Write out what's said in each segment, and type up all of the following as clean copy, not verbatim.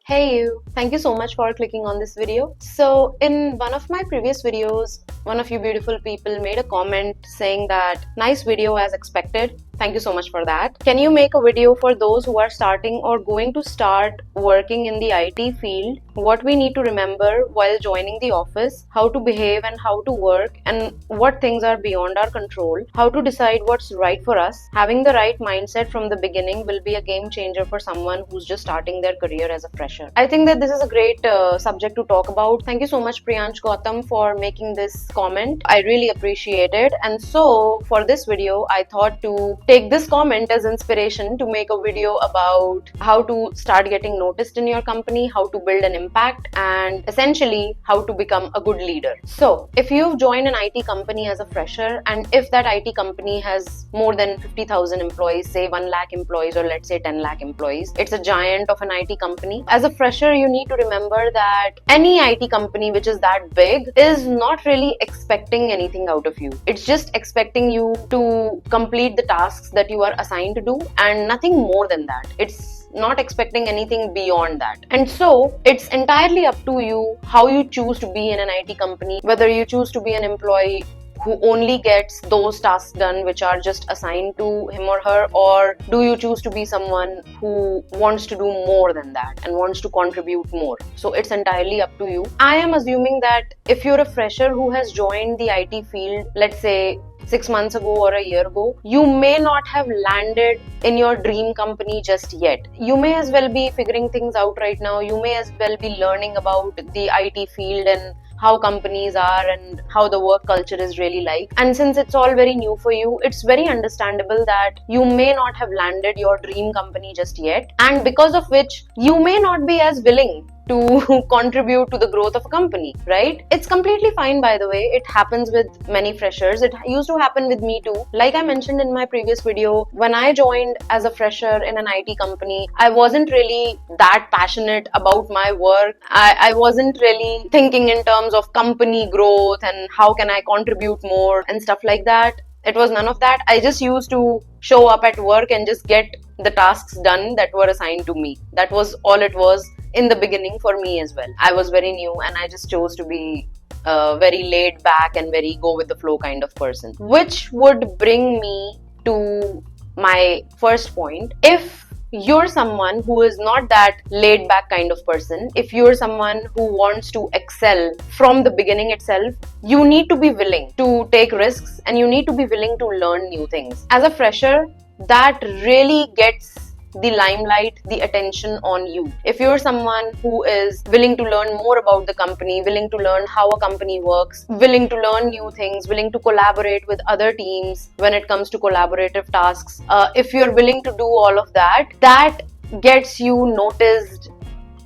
Hey you, thank you so much for clicking on this video. So in one of my previous videos, one of you beautiful people made a comment saying that nice video as expected. Thank you so much for that. Can you make a video for those who are starting or going to start working in the IT field? What we need to remember while joining the office, how to behave and how to work, and what things are beyond our control, how to decide what's right for us. Having the right mindset from the beginning will be a game changer for someone who's just starting their career as a fresher. I think that this is a great subject to talk about. Thank you so much, Priyansh Gautam, for making this comment. I really appreciate it. And so for this video, I thought to take this comment as inspiration to make a video about how to start getting noticed in your company, how to build an impact, and essentially how to become a good leader. So if you've joined an IT company as a fresher, and if that IT company has more than 50,000 employees, say 1 lakh employees, or let's say 10 lakh employees, it's a giant of an IT company. As a fresher, you need to remember that any IT company which is that big is not really expecting anything out of you. It's just expecting you to complete the tasks that you are assigned to do and nothing more than that. It's not expecting anything beyond that. And so it's entirely up to you how you choose to be in an IT company, whether you choose to be an employee who only gets those tasks done which are just assigned to him or her, or do you choose to be someone who wants to do more than that and wants to contribute more? So it's entirely up to you. I am assuming that if you're a fresher who has joined the IT field, let's say 6 months ago or a year ago, you may not have landed in your dream company just yet. You may as well be figuring things out right now. You may as well be learning about the IT field and how companies are and how the work culture is really like. And since it's all very new for you, it's very understandable that you may not have landed your dream company just yet, and because of which you may not be as willing to contribute to the growth of a company, right? It's completely fine, by the way. It happens with many freshers. It used to happen with me too. Like I mentioned in my previous video, when I joined as a fresher in an IT company, I wasn't really that passionate about my work. I wasn't really thinking in terms of company growth and how can I contribute more and stuff like that. It was none of that. I just used to show up at work and just get the tasks done that were assigned to me. That was all it was in the beginning for me as well. I was very new and I just chose to be very laid back and very go with the flow kind of person, which would bring me to my first point. If you're someone who is not that laid back kind of person, if you're someone who wants to excel from the beginning itself, you need to be willing to take risks and you need to be willing to learn new things. As a fresher, that really gets the limelight, the attention on you. If you're someone who is willing to learn more about the company, willing to learn how a company works, willing to learn new things, willing to collaborate with other teams when it comes to collaborative tasks, if you're willing to do all of that, that gets you noticed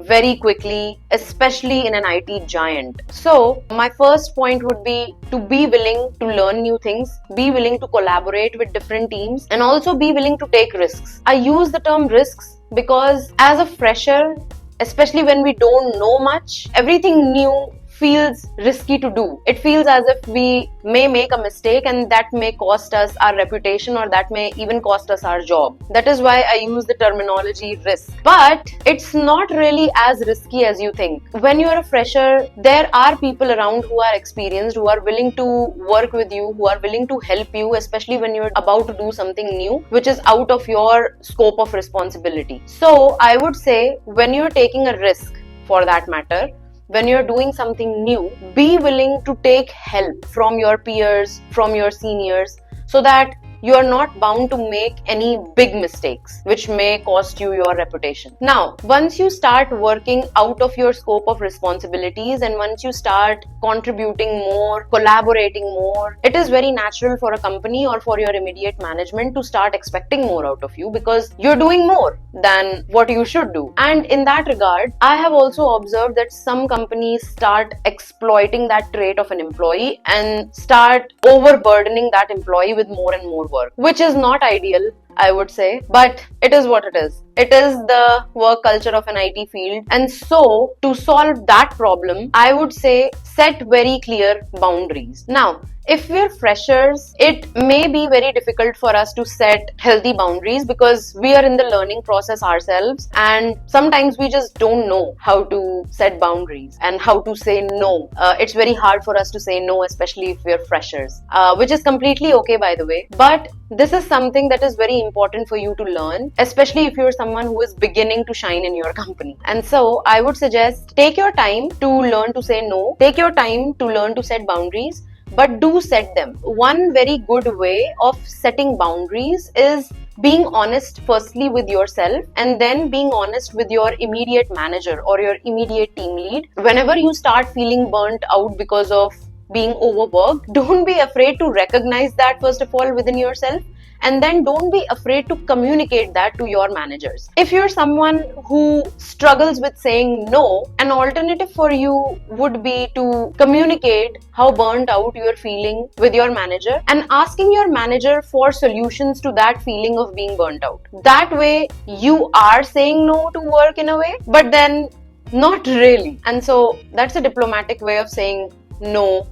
very quickly, especially in an IT giant. So my first point would be to be willing to learn new things, be willing to collaborate with different teams, and also be willing to take risks. I use the term risks because as a fresher, especially when we don't know much, everything new feels risky to do. It feels as if we may make a mistake and that may cost us our reputation or that may even cost us our job. That is why I use the terminology risk. But it's not really as risky as you think. When you're a fresher, there are people around who are experienced, who are willing to work with you, who are willing to help you, especially when you're about to do something new, which is out of your scope of responsibility. So I would say when you're taking a risk, for that matter, when you're doing something new, be willing to take help from your peers, from your seniors, so that you are not bound to make any big mistakes which may cost you your reputation. Now, once you start working out of your scope of responsibilities and once you start contributing more, collaborating more, it is very natural for a company or for your immediate management to start expecting more out of you because you're doing more than what you should do. And in that regard, I have also observed that some companies start exploiting that trait of an employee and start overburdening that employee with more and more work, which is not ideal. I would say, but it is what it is. It is the work culture of an IT field. And so to solve that problem, I would say set very clear boundaries. Now, if we're freshers, it may be very difficult for us to set healthy boundaries because we are in the learning process ourselves, and sometimes we just don't know how to set boundaries and how to say no. It's very hard for us to say no, especially if we're freshers, which is completely okay, by the way. But this is something that is very important for you to learn, especially if you're someone who is beginning to shine in your company. And so I would suggest take your time to learn to say no, take your time to learn to set boundaries, but do set them. One very good way of setting boundaries is being honest firstly with yourself, and then being honest with your immediate manager or your immediate team lead. Whenever you start feeling burnt out because of being overworked, don't be afraid to recognize that first of all within yourself, and then don't be afraid to communicate that to your managers. If you're someone who struggles with saying no, an alternative for you would be to communicate how burnt out you're feeling with your manager and asking your manager for solutions to that feeling of being burnt out. That way you are saying no to work in a way, but then not really. And so that's a diplomatic way of saying no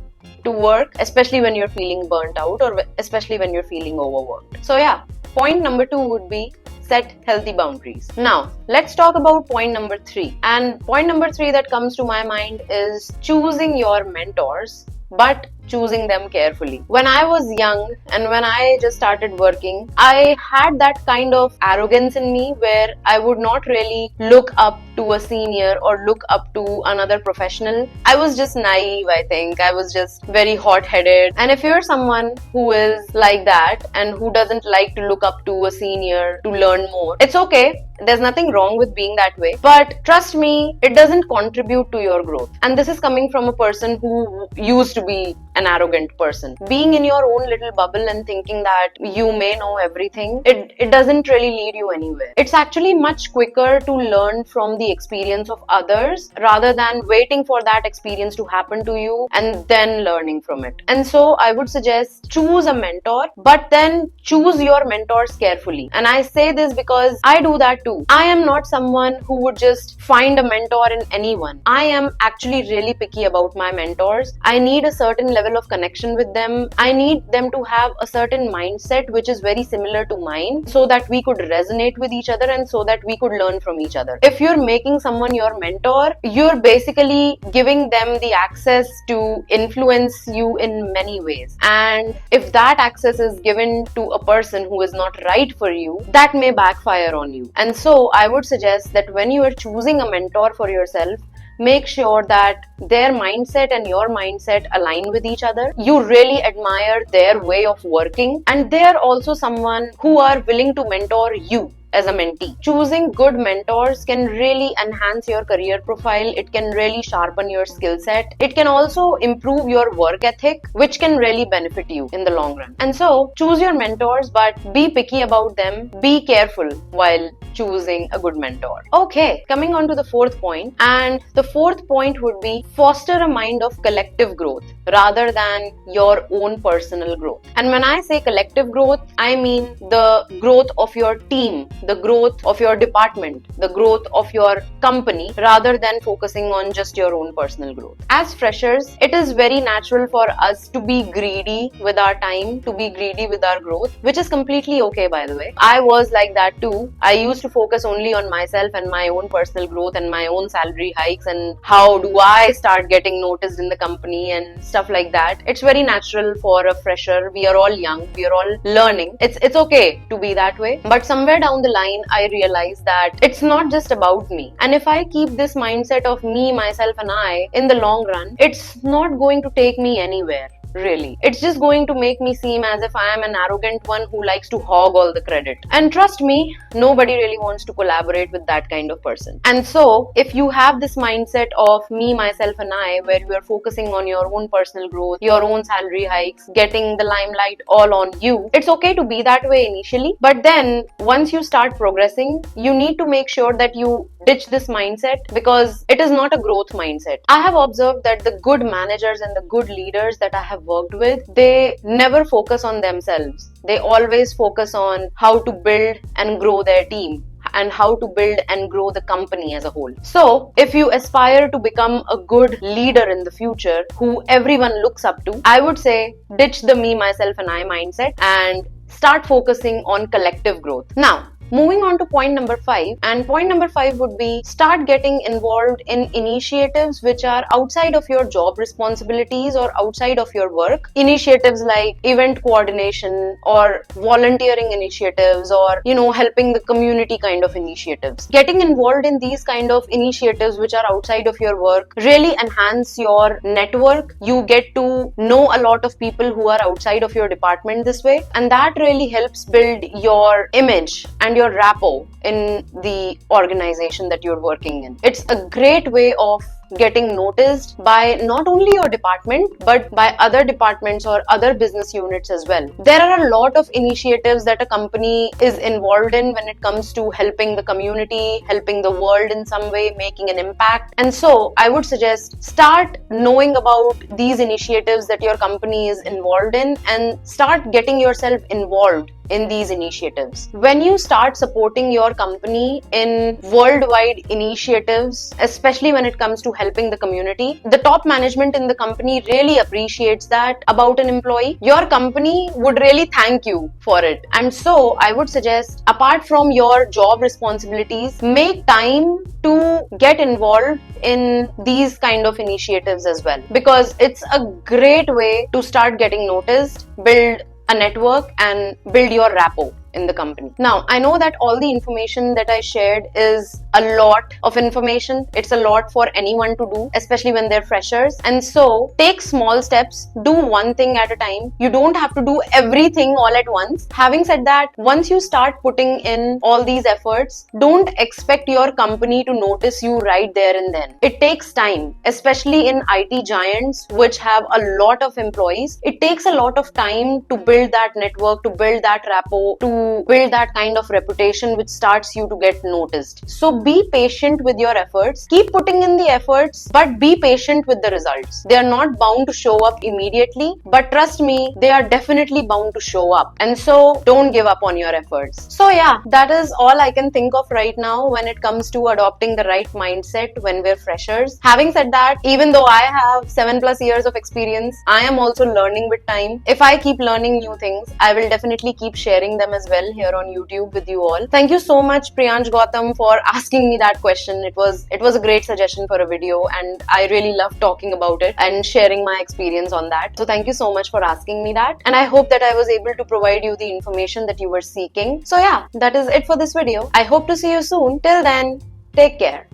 to work, especially when you're feeling burnt out or especially when you're feeling overworked. So yeah, point number 2 would be set healthy boundaries. Now, let's talk about point number 3. And point number 3 that comes to my mind is choosing your mentors, but choosing them carefully. When I was young and when I just started working, I had that kind of arrogance in me where I would not really look up to a senior or look up to another professional. I was just naive, I think. I was just very hot-headed. And if you're someone who is like that and who doesn't like to look up to a senior to learn more, it's okay. There's nothing wrong with being that way. But trust me, it doesn't contribute to your growth. And this is coming from a person who used to be an arrogant person. Being in your own little bubble and thinking that you may know everything, it doesn't really lead you anywhere. It's actually much quicker to learn from the experience of others rather than waiting for that experience to happen to you and then learning from it. And so I would suggest choose a mentor, but then choose your mentors carefully. And I say this because I do that too. I am not someone who would just find a mentor in anyone. I am actually really picky about my mentors. I need a certain level of connection with them. I need them to have a certain mindset which is very similar to mine so that we could resonate with each other and so that we could learn from each other. If you're making someone your mentor, you're basically giving them the access to influence you in many ways. And if that access is given to a person who is not right for you, that may backfire on you. And so I would suggest that when you are choosing a mentor for yourself, make sure that their mindset and your mindset align with each other. You really admire their way of working, and they are also someone who are willing to mentor you as a mentee. Choosing good mentors can really enhance your career profile. It can really sharpen your skill set. It can also improve your work ethic, which can really benefit you in the long run. And so choose your mentors, but be picky about them. Be careful while choosing a good mentor. Okay, coming on to the 4th point. And the 4th point would be foster a mind of collective growth rather than your own personal growth. And when I say collective growth, I mean the growth of your team, the growth of your department, the growth of your company, rather than focusing on just your own personal growth. As freshers, it is very natural for us to be greedy with our time, to be greedy with our growth, which is completely okay, by the way. I was like that too. I used to focus only on myself and my own personal growth and my own salary hikes and how do I start getting noticed in the company and stuff like that. It's very natural for a fresher. We are all young. We are all learning. It's okay to be that way. But somewhere down the line, I realized that it's not just about me. And if I keep this mindset of me, myself, and I in the long run, it's not going to take me anywhere. Really. It's just going to make me seem as if I am an arrogant one who likes to hog all the credit. And trust me, nobody really wants to collaborate with that kind of person. And so, if you have this mindset of me, myself, and I, where you are focusing on your own personal growth, your own salary hikes, getting the limelight all on you, it's okay to be that way initially. But then, once you start progressing, you need to make sure that you ditch this mindset because it is not a growth mindset. I have observed that the good managers and the good leaders that I have worked with, they never focus on themselves. They always focus on how to build and grow their team and how to build and grow the company as a whole. So if you aspire to become a good leader in the future who everyone looks up to, I would say ditch the me, myself and I mindset and start focusing on collective growth. Now, moving on to point number 5, and point number 5 would be start getting involved in initiatives which are outside of your job responsibilities or outside of your work. Initiatives like event coordination or volunteering initiatives or, helping the community kind of initiatives. Getting involved in these kind of initiatives which are outside of your work really enhance your network. You get to know a lot of people who are outside of your department this way, and that really helps build your image and your rapport in the organization that you're working in. It's a great way of getting noticed by not only your department but by other departments or other business units as well. There are a lot of initiatives that a company is involved in when it comes to helping the community, helping the world in some way, making an impact. And so I would suggest start knowing about these initiatives that your company is involved in and start getting yourself involved in these initiatives. When you start supporting your company in worldwide initiatives, especially when it comes to helping the community, the top management in the company really appreciates that about an employee. Your company would really thank you for it. And so I would suggest, apart from your job responsibilities, make time to get involved in these kind of initiatives as well, because it's a great way to start getting noticed, build a network and build your rapport in the company. Now, I know that all the information that I shared is a lot of information. It's a lot for anyone to do, especially when they're freshers. And so take small steps, do one thing at a time. You don't have to do everything all at once. Having said that, once you start putting in all these efforts, don't expect your company to notice you right there and then. It takes time, especially in IT giants which have a lot of employees. It takes a lot of time to build that network, to build that rapport, to build that kind of reputation which starts you to get noticed. So be patient with your efforts. Keep putting in the efforts, but be patient with the results. They are not bound to show up immediately, but trust me, they are definitely bound to show up. And so don't give up on your efforts. So yeah, that is all I can think of right now when it comes to adopting the right mindset when we're freshers. Having said that, even though I have 7+ years of experience, I am also learning with time. If I keep learning new things, I will definitely keep sharing them as well here on YouTube with you all. Thank you so much, Priyansh Gautam, for asking me that question. It was a great suggestion for a video and I really love talking about it and sharing my experience on that. So thank you so much for asking me that, and I hope that I was able to provide you the information that you were seeking. So yeah, that is it for this video. I hope to see you soon. Till then, take care.